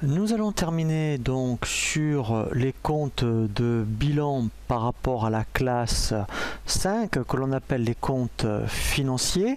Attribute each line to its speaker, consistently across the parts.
Speaker 1: Nous allons terminer donc sur les comptes de bilan par rapport à la classe 5 que l'on appelle les comptes financiers.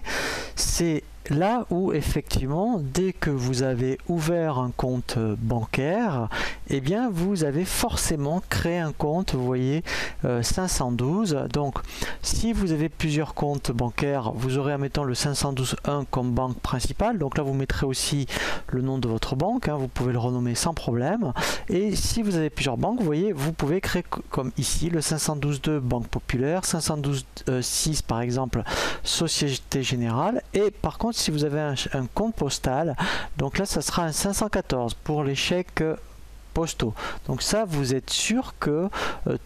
Speaker 1: C'est là où effectivement dès que vous avez ouvert un compte bancaire, eh bien vous avez forcément créé un compte, vous voyez 512. Donc si vous avez plusieurs comptes bancaires, vous aurez admettons le 512.1 comme banque principale, donc là vous mettrez aussi le nom de votre banque, hein, vous pouvez le renommer sans problème. Et si vous avez plusieurs banques, vous voyez, vous pouvez créer comme ici le 512.2 Banque Populaire, 512.6 par exemple Société Générale, et par contre si vous avez un compte postal, donc là ça sera un 514 pour les chèques postaux. Donc ça, vous êtes sûr que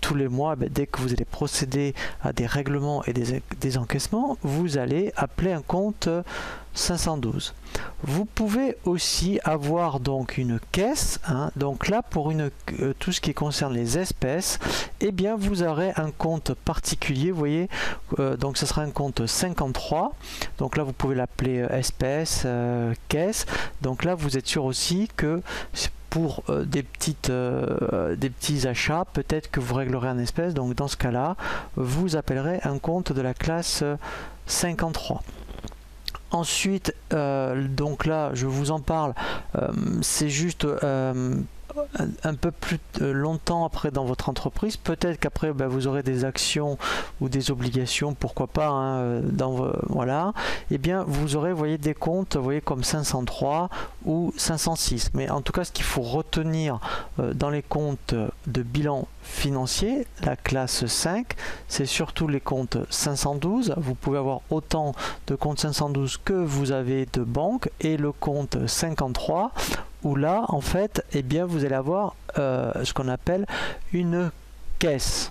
Speaker 1: tous les mois, dès que vous allez procéder à des règlements et des encaissements, vous allez appeler un compte 512. Vous pouvez aussi avoir donc une caisse, hein, donc là pour tout ce qui concerne les espèces, eh bien vous aurez un compte particulier, vous voyez, donc ce sera un compte 53, donc là vous pouvez l'appeler espèce, caisse, donc là vous êtes sûr aussi que pour des petits achats, peut-être que vous réglerez en espèces, donc dans ce cas-là, vous appellerez un compte de la classe 53. Ensuite, donc là, je vous en parle, c'est juste un peu plus longtemps après dans votre entreprise. Peut-être qu'après vous aurez des actions ou des obligations, pourquoi pas, hein, voilà. Et bien vous aurez, vous voyez, des comptes, vous voyez, comme 503 ou 506. Mais en tout cas, ce qu'il faut retenir dans les comptes de bilan financier, la classe 5, c'est surtout les comptes 512. Vous pouvez avoir autant de comptes 512 que vous avez de banques, et le compte 53 où là en fait, eh bien vous allez avoir ce qu'on appelle une caisse.